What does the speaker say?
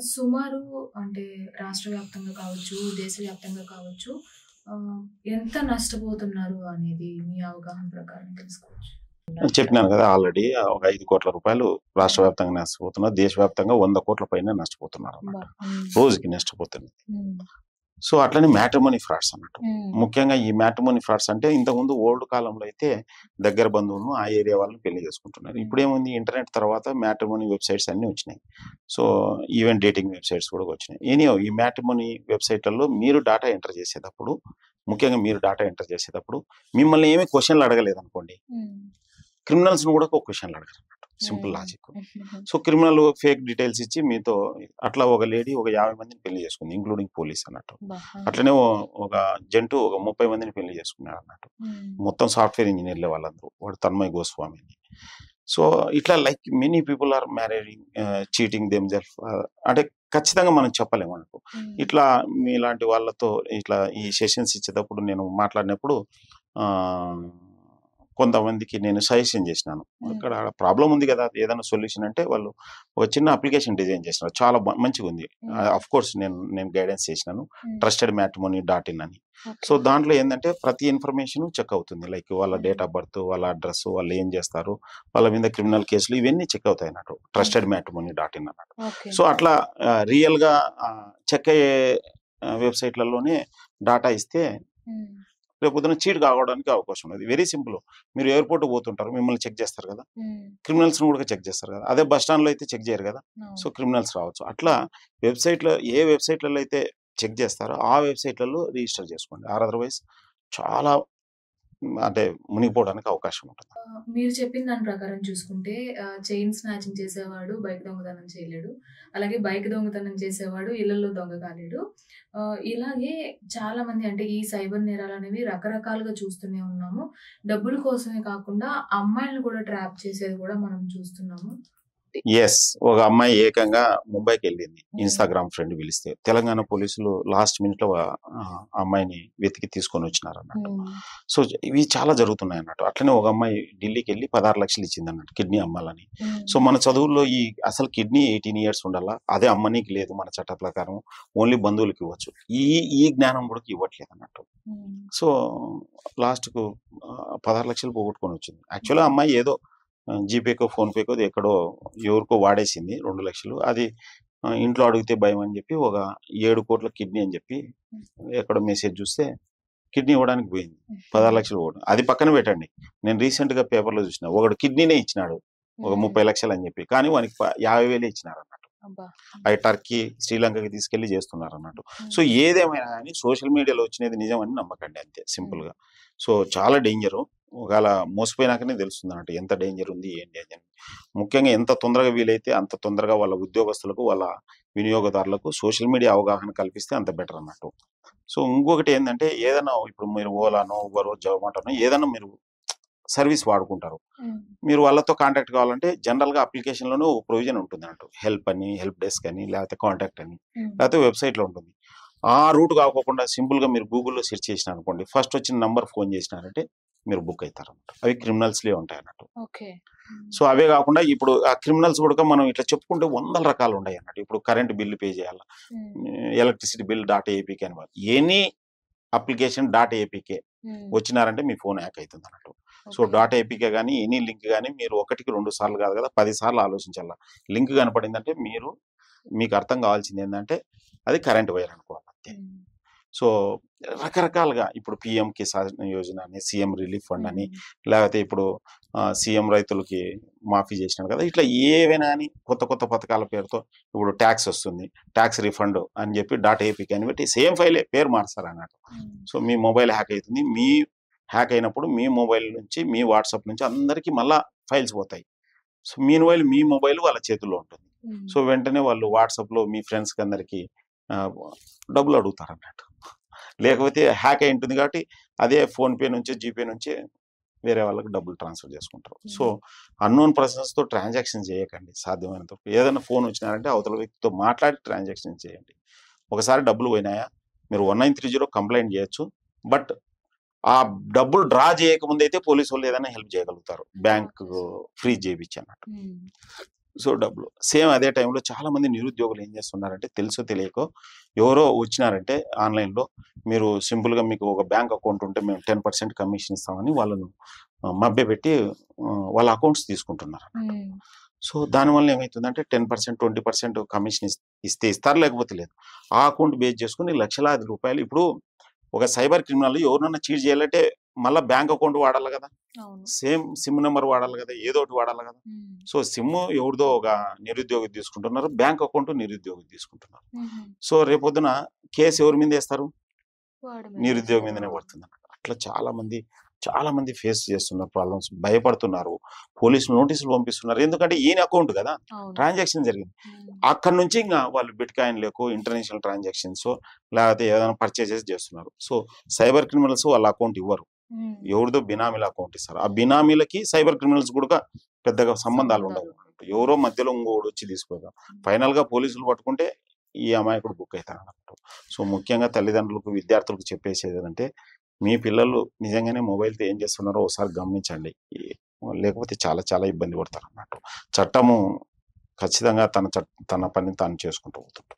సుమారు అంటే రాష్ట్ర వ్యాప్తంగా కావచ్చు, దేశవ్యాప్తంగా కావచ్చు ఆహ్, ఎంత నష్టపోతున్నారు అనేది మీ అవగాహన ప్రకారం తెలుసుకోవచ్చు. చెప్పినాను కదా ఆల్రెడీ ఒక 5,00,00,000 రాష్ట్ర హ్మ్. వ్యాప్తంగా నష్టపోతున్నారు. దేశవ్యాప్తంగా 100,00,00,000 పైన నష్టపోతున్నారన్నమాట. రోజుకి నష్టపోతుంది. హ్మ్. సో, అట్లనే మ్యాట్రిమోనీ ఫ్రాడ్స్ అన్నట్టు. హ్మ్. ముఖ్యంగా ఈ మ్యాట్రిమోనీ ఫ్రాడ్స్ అంటే ఇంతకుముందు ఓల్డ్ కాలంలో అయితే దగ్గర బంధువులను ఆ ఏరియా వాళ్ళని పెళ్లి చేసుకుంటున్నారు. హ్మ్. ఇప్పుడేముంది ఇంటర్నెట్ తర్వాత మ్యాట్రిమోనీ వెబ్‌సైట్స్ అన్నీ వచ్చినాయి. సో, ఈవెన్ డేటింగ్ వెబ్‌సైట్స్ కూడా వచ్చినాయి. ఎనీహౌ ఈ మ్యాట్రిమోనీ వెబ్‌సైట్‌లలో మీరు డాటా ఎంటర్ చేసేటప్పుడు, ముఖ్యంగా మీరు డాటా ఎంటర్ చేసేటప్పుడు మిమ్మల్ని ఏమి క్వెషన్‌లు అడగలేదనుకోండి. హ్మ్. క్రిమినల్స్‌ని కూడా ఒక క్వెషన్‌లు అడగరన్నమాట. సింపుల్ హ్మ్. లాజిక్. హుహుహు. సో, క్రిమినల్ ఫేక్ డీటెయిల్స్ ఇచ్చి మీతో అట్లా ఒక లేడీ ఒక 50 మందిని పెళ్లి చేసుకుంది. ఇంక్లూడింగ్ పోలీస్ అన్నట్టు. అబ్బా! ఆ! అట్లనే ఒక జంటు ఒక 30 మందిని పెళ్లి చేసుకున్నాడన్నట్టు. హ్మ్. మొత్తం సాఫ్ట్‌వేర్ ఇంజినీర్‌లే వాళ్ళందరూ. వాడు తన్మయ్ గోస్వామి అని. సో, ఇట్లా like many people are marrying cheating themselves అంటే ఖచ్చితంగా మనం చెప్పలేమనుకో. హ్మ్. ఇట్లా మీలాంటి వాళ్ళతో ఇట్లా ఈ సెషన్స్ ఇచ్చేటప్పుడు నేను మాట్లాడినప్పుడు ఆహ్, కొంతమందికి నేను సజెషన్ చేసినాను. హ్మ్. ఇక్కడ ప్రాబ్లమ్ ఉంది కదా! ఏదైనా సొల్యూషన్ అంటే వాళ్ళు ఒక చిన్న అప్లికేషన్ డిజైన్ చేసినారు. చాలా మంచిగుంది. హ్మ్. ఆఫ్‌కోర్స్ నేను గైడెన్స్ చేసినాను. హ్మ్. ట్రస్టెడ్ మ్యాట్రిమోనీ డాట్ ఇన్ అని. So, okay. దాంట్లో ఏందంటే ప్రతి ఇన్ఫర్మేషన్ చెక్ అవుతుంది. లైక్ వాళ్ళ హ్మ్. డేట్ ఆఫ్ బర్త్, వాళ్ళ అడ్రెస్, వాళ్ళు ఏం చేస్తారు, వాళ్ళ మీద క్రిమినల్ కేసులు ఇవన్నీ చెక్ అవుతాయి అన్నట్టు. ట్రస్టెడ్ హ్మ్. మ్యాట్రిమోనీ డాట్ ఇన్ అన్నట్టు. ఓకే. సో, అట్లా రియల్‌గా చెక్ అయ్యే వెబ్‌సైట్‌లలోనే డాటా ఇస్తే హ్మ్. రేపొద్దున చీట్ కావడానికి అవకాశం ఉన్నది. Very simple. మీరు ఎయిర్‌పోర్ట్‌కి పోతుంటారు. మిమ్మల్ని చెక్ చేస్తారు కదా! హ్మ్. క్రిమినల్స్‌ని కూడా చెక్ చేస్తారు కదా! అదే బస్ స్టాండ్‌లో అయితే చెక్ చేయరు కదా! సో, అవును. క్రిమినల్స్ రావచ్చు. అట్లా ఏ వెబ్‌సైట్‌లలో అయితే చెక్ చేస్తారో ఆ వెబ్‌సైట్‌లలో రిజిస్టర్ చేసుకోండి. అదర్‌వైస్ చాలా అంటే మునిగిపోవడానికి అవకాశం ఉంటుంది. మీరు చెప్పిన దాని ప్రకారం చూసుకుంటే చైన్ స్నాచింగ్ చేసేవాడు బైక్ దొంగతనం చేయలేడు. అలాగే బైక్ దొంగతనం చేసేవాడు ఇళ్లల్లో దొంగ కాలేడు. ఇలాగే చాలామంది అంటే ఈ సైబర్ నేరాలనేవి రకరకాలుగా చూస్తూనే ఉన్నాము. డబ్బుల కోసమే కాకుండా అమ్మాయిల్ని కూడా ట్రాప్ చేసేది కూడా మనం చూస్తున్నాము. యెస్. ఒక అమ్మాయి ఏకంగా ముంబైకెళ్ళింది. హ్మ్. ఇన్‌స్టాగ్రామ్ ఫ్రెండ్ పిలిస్తే. తెలంగాణ పోలీసులు లాస్ట్ మినిట్‌లో అమ్మాయిని వెతికి తీసుకొనొచ్చినారన్నట్టు. హ్మ్. సో, ఇవి చాలా జరుగుతున్నాయన్నట్టు. అట్లనే ఒక అమ్మాయి ఢిల్లీకెళ్ళి 16,00,000 ఇచ్చిందన్నట్టు కిడ్నీ అమ్మాలని. సో, హ్మ్. మన చదువుల్లో అసలు కిడ్నీ 18 ఇయర్స్ ఉండాలా. అదే అమ్మనీకి లేదు మన చట్ట ప్రకారం. ఓన్లీ బంధువులకి ఇవ్వచ్చు. ఈ ఈ జ్ఞానం కూడా ఇవ్వట్లేదన్నట్టు. హ్మ్. సో, లాస్ట్‌కు 16,00,000 పోగొట్టుకొనొచ్చింది. యాక్చువల్‌గా హ్మ్. అమ్మాయి ఏదో జీపేకో, ఫోన్‌పేకో ఎక్కడో ఎవరికో వాడేసింది 2,00,000. అది ఇంట్లో అడిగితే భయమని జెప్పి ఒక 7,00,00,000 కిడ్నీ అని జెప్పి ఎక్కడో మెసేజ్ జూస్తే కిడ్నీ ఇవ్వడానికి పోయింది. హ్మ్. 16,00,000 పోవడం. అది పక్కన పెట్టండి. నేను రీసెంట్‌గా పేపర్‌లో జూసినా. ఒకడు కిడ్నీనే ఇచ్చినాడు. ఒక హ్మ్. 30,00,000 అని జెప్పి. కానీ వానికి 50,000 ఇచ్చినారన్నట్టు. అబ్బా! అయి టర్కీ, శ్రీలంకకి తీసుకెళ్ళి జేస్తున్నారన్నట్టు. సో, హ్మ్. ఏదేమైనా గాని సోషల్ మీడియాలో వచ్చినది నిజమని నమ్మకండి అంతే హ్మ్. సింపుల్‌గా. సో, చాలా డేంజరు. ఒకాళ మోసపోయినాకనే తెలుస్తుందన్నట్టు ఎంత డేంజర్ ఉంది, ఏంటి అని. ముఖ్యంగా ఎంత తొందరగా వీలైతే అంత తొందరగా వాళ్ళ ఉద్యోగస్తులకు, వాళ్ళ వినియోగదారులకు సోషల్ మీడియా అవగాహన కల్పిస్తే అంత బెటర్ అన్నట్టు. సో, ఇంకొకటి ఏందంటే ఏదైనా ఇప్పుడు మీరు ఓలానో, ఉబరో, జొమాటోనో ఏదన్నా మీరు సర్విస్ వాడుకుంటారు. హ్మ్. మీరు వాళ్ళతో కాంటాక్ట్ కావాలంటే జనరల్‌గా అప్లికేషన్‌లోనే ఒక ప్రొవిజన్ ఉంటుందన్నట్టు. హెల్ప్ అని, హెల్ప్ డెస్క్ అని, లేకపోతే కాంటాక్ట్ అని, హ్మ్. లేకపోతే వెబ్‌సైట్‌లో ఉంటుంది. ఆ రూట్ కాకోకుండా సింపుల్‌గా మీరు గూగుల్‌లో సెర్చ్ చేసినారనుకోండి, ఫస్ట్ వచ్చిన నంబర్ ఫోన్ చేసినారంటే మీరు బుక్ అయితారన్నమాట. అవి క్రిమినల్స్‌లే ఉంటాయన్నట్టు. ఓకే. హ్మ్. సో, అవే కాకుండా ఇప్పుడు ఆ క్రిమినల్స్ కూడా మనం ఇట్లా చెప్పుకుంటే వందల రకాలు ఉన్నాయన్నట్టు. ఇప్పుడు కరెంట్ బిల్ పే చేయాలా, hmm. Electricity bill dot APK అని any application dot APK hmm. వచ్చినారంటే మీ ఫోన్ హ్యాక్ అయితుందన్నట్టు. So, okay. డాట్ ఏపీకే గాని, ఎనీ లింక్ గాని మీరు ఒకటికి 2 సార్లు కాదు కదా! 10 సార్లు ఆలోచించాల. లింక్ కనపడిందంటే మీకు అర్థం కావాల్సిందేందంటే అది కరెంట్ వైర్ అనుకోవాలంతే. హ్మ్. సో, రకరకాలుగా ఇప్పుడు పీఎం కిసాన్ యోజన అని, సీఎం రిలీఫ్ ఫండ్ అని, హ్మ్. లేకపోతే ఇప్పుడు సీఎం రైతులకి మాఫీ చేసినాడు కదా! ఇట్లా ఏవైనా అని కొత్త కొత్త పథకాల పేరుతో ఇప్పుడు టాక్స్ వస్తుంది. టాక్స్ రిఫండ్ అని చెప్పి డాట్ ఏపీకే అని పెట్టి సేమ్ ఫైలే పేరు మారుస్తారన్నట్టు. హ్మ్. సో, మీ మొబైల్ హ్యాక్ అయితుంది. హ్యాక్ అయినప్పుడు మీ మొబైల్ నుంచి, మీ వాట్సాప్ నుంచి అందరికి మళ్ళా ఫైల్స్ పోతాయి. సో, మీన్‌వైల్ మీ మొబైల్ వాళ్ళ చేతుల్లో ఉంటుంది. హ్మ్. సో, వెంటనే వాళ్ళు వాట్సాప్‌లో మీ ఫ్రెండ్స్‌కి అందరికి ఆహ్, డబ్బులు అడుగుతారన్నట్టు. లేకపోతే హ్యాక్ అయి ఉంటుంది కాబట్టి అదే ఫోన్‌పే నుంచో, జీపే నుంచే వేరే వాళ్ళకి డబ్బులు ట్రాన్స్‌ఫర్ చేసుకుంటారు. సో, హ్మ్. అన్‌నోన్ పర్సన్స్‌తో ట్రాన్సాక్షన్ చేయకండి సాధ్యమైనంత వరకు. ఏదైనా ఫోన్ వచ్చినారంటే అవతల వ్యక్తితో మాట్లాడి ట్రాన్సాక్షన్ చేయండి. ఒకసారి డబ్బులు పోయినాయా మీరు 1930 కంప్లెయింట్ చేయొచ్చు. బట్ ఆ డబ్బులు డ్రా చేయకముందైతే పోలీసోళ్ళు ఏదైనా హెల్ప్ చేయగలుగుతారు. Bank okay. ఫ్రీజ్ చేపిచ్చి అన్నట్టు. హ్మ్. సో, డబ్బులు. సేమ్ అదే టైంలో చాలామంది నిరుద్యోగులు ఏం చేస్తున్నారంటే తెలుసో తెలియకో ఎవరో వచ్చినారంటే ఆన్‌లైన్‌లో మీరు సింపుల్‌గా మీకు ఒక బ్యాంక్ అకౌంట్ ఉంటే మేము 10% కమిషన్ ఇస్తామని వాళ్ళను మభ్యపెట్టి వాళ్ళ అకౌంట్స్ తీసుకుంటున్నారన్నట్టు. హ్మ్. సో, దానివల్ల ఏమైతుందంటే 10%, 20% కమిషన్ ఇస్తే ఇస్తారు లేకపోతే లేదు. ఆ అకౌంట్ బేస్ చేసుకొని లక్షలాది రూపాయలు ఇప్పుడు ఒక సైబర్ క్రిమినల్ ఎవరినన్నా చీట్ చేయాలంటే మళ్ళా బ్యాంక్ అకౌంట్ వాడాలి గదా! అవును. సేమ్ సిమ్ నంబర్ వాడాలి గదా! ఏదో ఒకటి వాడాలి గదా! హ్మ్. సో, సిమ్ము ఎవరిదో ఒక నిరుద్యోగి తీసుకుంటున్నారు. బ్యాంక్ అకౌంట్ నిరుద్యోగి తీసుకుంటున్నారు. హుహు. సో, రేపొద్దున కేస్ ఎవరి మీదేస్తారు? వాడి మీద నిరుద్యోగి ఏస్తారు. మీదనే ఆ! పడుతుందన్నమాట. అట్లా చాలా మంది ఫేస్ చేస్తున్న ప్రాబ్లమ్స్. భయపడుతున్నారు. పోలీసులు నోటీసులు పంపిస్తున్నారు. ఎందుకంటే ఈయన అకౌంట్ గదా! అవును. ట్రాన్సాక్షన్ జరిగింది. హ్మ్. అక్కడి నుంచి ఇంగ వాళ్ళు బిట్‌కాయిన్‌లకో, ఇంటర్నేషనల్ ట్రాన్సాక్షన్సో లేకపోతే ఏదైనా పర్చేజెస్ చేస్తున్నారు. సో, సైబర్ క్రిమినల్స్ వాళ్ళ అకౌంట్ ఇవ్వరు. హ్మ్. ఎవరిదో బినామీల అకౌంట్ ఇస్తారు. ఆ బినామీలకి సైబర్ క్రిమినల్స్ కూడా పెద్దగా సంబంధాలుండవు. సంబంధాలుండవు. ఎవరో మధ్యలో ఇంగోడొచ్చి తీసుకుపోతారు. హ్మ్. ఫైనల్‌గా పోలీసులు పట్టుకుంటే ఈ అమాయకుడు బుక్ అయితాడన్నట్టు. సో, ముఖ్యంగా తల్లిదండ్రులకు, విద్యార్థులకు చెప్పేసేదేంటంటే, మీ పిల్లలు నిజంగానే మొబైల్‌తో ఏం చేస్తున్నారో ఒకసారి గమనించండి. లేకపోతే చాలా చాలా ఇబ్బంది పడతారన్నట్టు. చట్టము ఖచ్చితంగా తన పనిని తాను చేసుకుంటూ పోతుంటుంది.